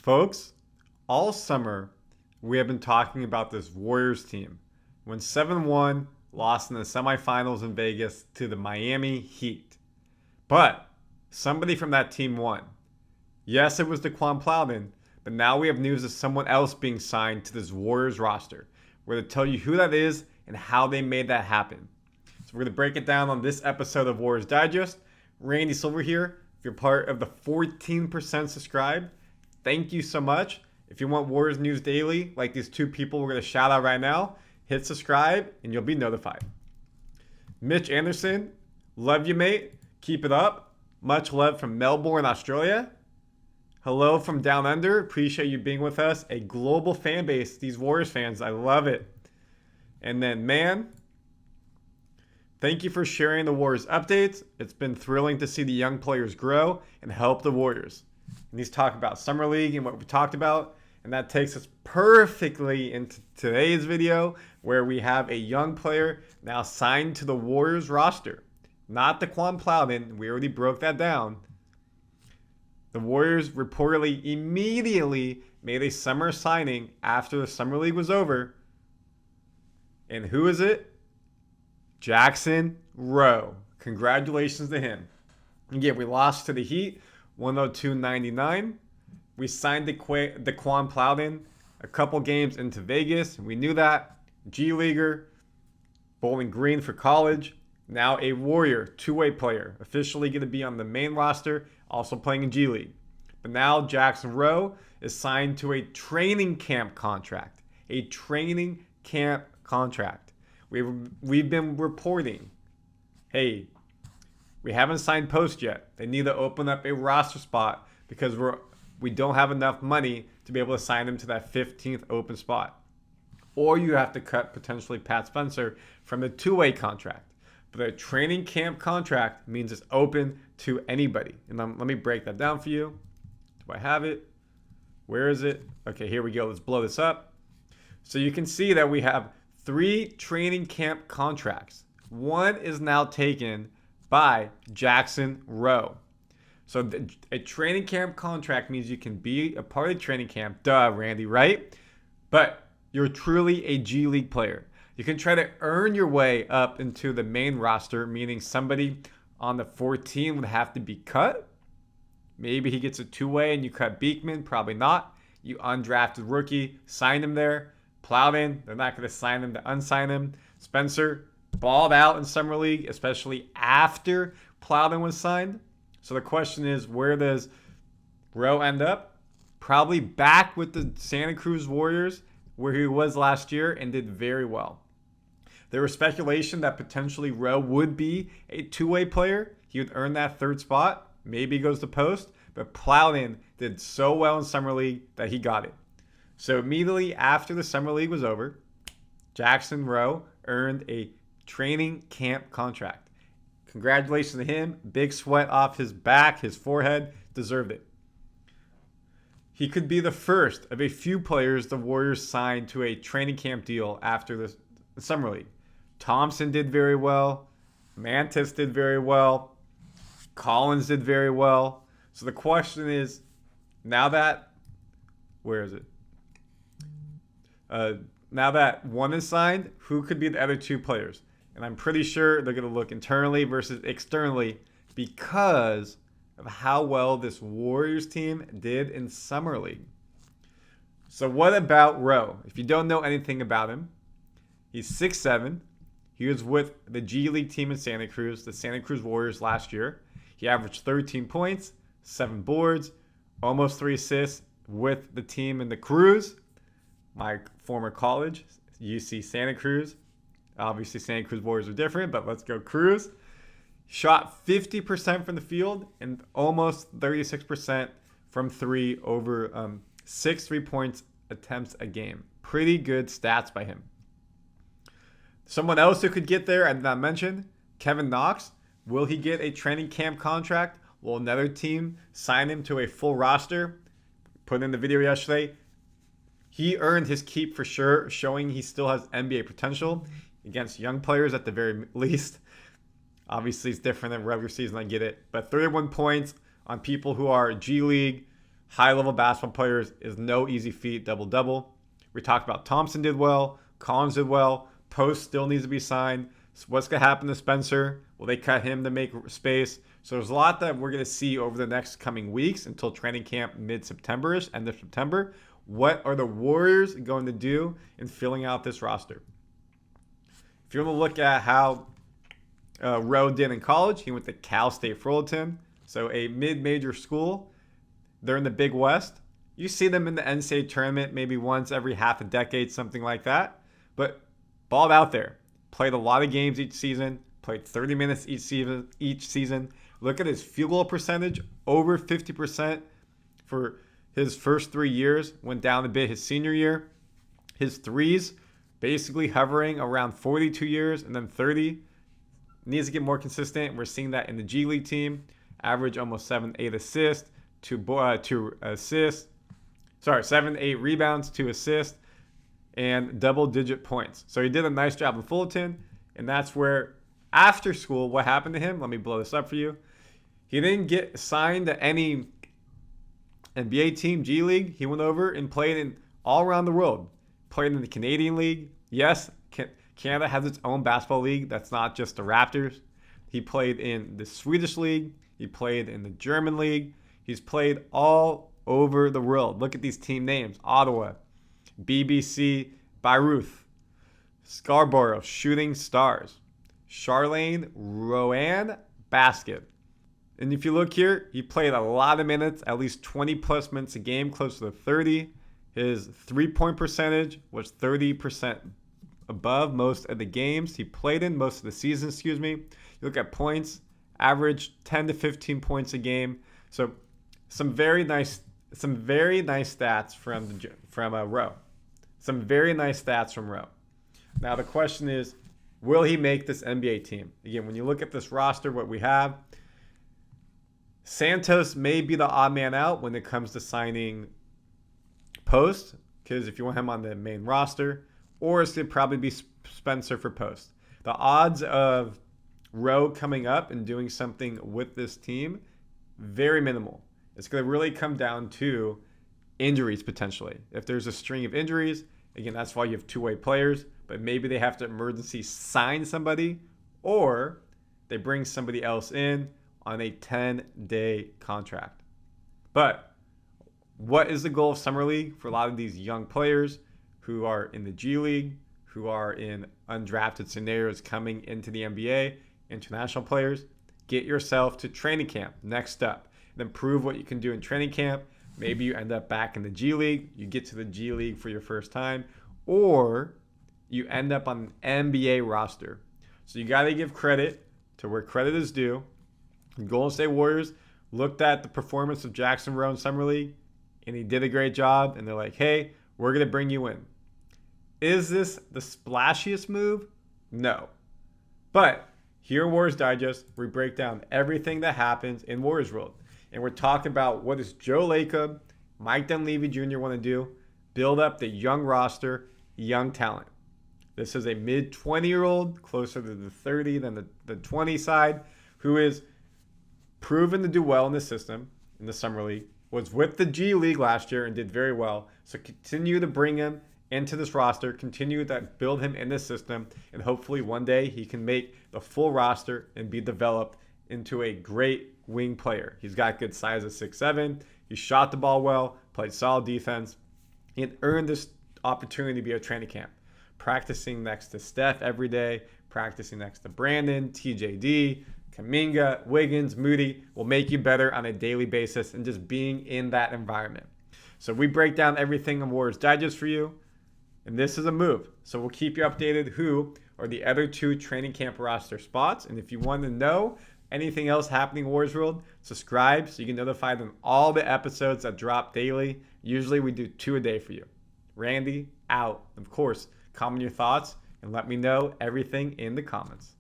Folks, all summer we have been talking about this Warriors team. When 7-1, lost in the semifinals in Vegas to the Miami Heat. But somebody from that team won. Yes, it was Daquan Plowden, but now we have news of someone else being signed to this Warriors roster. We're going to tell you who that is and how they made that happen. So we're going to break it down on this episode of Warriors Digest. Randy Silver here. If you're part of the 14% subscribed, thank you so much. If you want Warriors news daily, like these two people we're going to shout out right now, hit subscribe and you'll be notified. Mitch Anderson, love you, mate. Keep it up. Much love from Melbourne, Australia. Hello from Down Under. Appreciate you being with us. A global fan base, these Warriors fans. I love it. And then, man, thank you for sharing the Warriors updates. It's been thrilling to see the young players grow and help the Warriors. And he's talking about Summer League and what we talked about. And that takes us perfectly into today's video where we have a young player now signed to the Warriors roster. Not Daquan Plowden. We already broke that down. The Warriors reportedly immediately made a summer signing after the Summer League was over. And who is it? Jackson Rowe. Congratulations to him. Again, we lost to the Heat, 102-99. We signed Daquan Plowden a couple games into Vegas. We knew that. G Leaguer, Bowling Green for college. Now a Warrior, two-way player. Officially going to be on the main roster, also playing in G League. But now Jackson Rowe is signed to a training camp contract. A training camp contract. We've been reporting, hey, we haven't signed Post yet. They need to open up a roster spot because we don't have enough money to be able to sign him to that 15th open spot. Or you have to cut potentially Pat Spencer from the two-way contract. But a training camp contract means it's open to anybody. And let me break that down for you. Do I have it? Where is it? Okay, here we go. Let's blow this up. So you can see that we have 3 training camp contracts. One is now taken by Jackson Rowe. So a training camp contract means you can be a part of training camp. Duh, Randy, right? But you're truly a G League player. You can try to earn your way up into the main roster, meaning somebody on the 14 would have to be cut. Maybe he gets a two-way and you cut Beekman. Probably not. You undrafted rookie, sign him there. Plowden, they're not going to sign him to unsign him. Spencer balled out in Summer League, especially after Plowden was signed. So the question is, where does Rowe end up? Probably back with the Santa Cruz Warriors, where he was last year and did very well. There was speculation that potentially Rowe would be a two-way player. He would earn that third spot. Maybe he goes to Post. But Plowden did so well in Summer League that he got it. So immediately after the Summer League was over, Jackson Rowe earned a training camp contract. Congratulations to him. Big sweat off his back, his forehead. Deserved it. He could be the first of a few players the Warriors signed to a training camp deal after the Summer League. Thompson did very well. Mantis did very well. Collins did very well. So the question is, now that, where is it? Now that one is signed, who could be the other two players? And I'm pretty sure they're going to look internally versus externally because of how well this Warriors team did in Summer League. So what about Rowe? If you don't know anything about him, he's 6'7". He was with the G League team in Santa Cruz, the Santa Cruz Warriors last year. He averaged 13 points, 7 boards, almost 3 assists with the team in the Cruz, my former college, UC Santa Cruz. Obviously, Santa Cruz Warriors are different, but let's go Cruz. Shot 50% from the field and almost 36% from three, over 6 3-point attempts a game. Pretty good stats by him. Someone else who could get there, I did not mention, Kevin Knox. Will he get a training camp contract? Will another team sign him to a full roster? Put in the video yesterday. He earned his keep for sure, showing he still has NBA potential against young players at the very least. Obviously, it's different than regular season, I get it. But 31 points on people who are G League, high-level basketball players is no easy feat, double-double. We talked about Thompson did well, Collins did well, Post still needs to be signed. So what's going to happen to Spencer? Will they cut him to make space? So there's a lot that we're going to see over the next coming weeks until training camp mid-September-ish, end of September. What are the Warriors going to do in filling out this roster? If you want to look at how Rowe did in college, he went to Cal State Fullerton, so a mid-major school. They're in the Big West. You see them in the NCAA tournament maybe once every half a decade, something like that. But balled out there. Played a lot of games each season. Played 30 minutes each season. Look at his field goal percentage, over 50% for his first 3 years. Went down a bit his senior year. His threes basically hovering around 42 years and then 30. Needs to get more consistent. We're seeing that in the G League team. Average almost 7-8 assists, 2 assists. 7-8 rebounds, 2 assists, and double-digit points. So he did a nice job in Fullerton, and that's where, after school, what happened to him? Let me blow this up for you. He didn't get signed to any NBA team, G League. He went over and played in all around the world. Played in the Canadian League. Yes, Canada has its own basketball league. That's not just the Raptors. He played in the Swedish League. He played in the German League. He's played all over the world. Look at these team names. Ottawa, BBC, Bayreuth, Scarborough, Shooting Stars, Charlene, Rowan, Basket. And if you look here, he played a lot of minutes, at least 20 plus minutes a game, close to 30. His three-point percentage was 30% above most of the games he played in, most of the season, You look at points, average 10 to 15 points a game. So some very nice stats from Rowe. Some very nice stats from Rowe. Now the question is, will he make this NBA team? Again, when you look at this roster, what we have, Santos may be the odd man out when it comes to signing Post, because if you want him on the main roster, or it's going to probably be Spencer for Post. The odds of Rowe coming up and doing something with this team, very minimal. It's going to really come down to injuries potentially. If there's a string of injuries, again, that's why you have two-way players, but maybe they have to emergency sign somebody, or they bring somebody else in on a 10-day contract. But what is the goal of Summer League for a lot of these young players who are in the G League, who are in undrafted scenarios coming into the NBA, international players? Get yourself to training camp, next step. Then prove what you can do in training camp. Maybe you end up back in the G League. You get to the G League for your first time. Or you end up on an NBA roster. So you got to give credit to where credit is due. The Golden State Warriors looked at the performance of Jackson Rowe in Summer League, and he did a great job. And they're like, hey, we're going to bring you in. Is this the splashiest move? No. But here in Warriors Digest, we break down everything that happens in Warriors World. And we're talking about what does Joe Lacob, Mike Dunleavy Jr. want to do? Build up the young roster, young talent. This is a mid-20-year-old, closer to the 30 than the 20 side, who is proven to do well in the system, in the Summer League, was with the G League last year and did very well. So continue to bring him into this roster, continue to build him in this system, and hopefully one day he can make the full roster and be developed into a great wing player. He's got good size at 6'7". He shot the ball well, played solid defense. He had earned this opportunity to be at training camp, practicing next to Steph every day, practicing next to Brandon, TJD, Kuminga, Wiggins, Moody will make you better on a daily basis and just being in that environment. So we break down everything on Warriors Digest for you, and this is a move. So we'll keep you updated who are the other two training camp roster spots. And if you want to know anything else happening in Warriors World, subscribe so you can notify them all the episodes that drop daily. Usually we do 2 a day for you. Randy, out. Of course, comment your thoughts and let me know everything in the comments.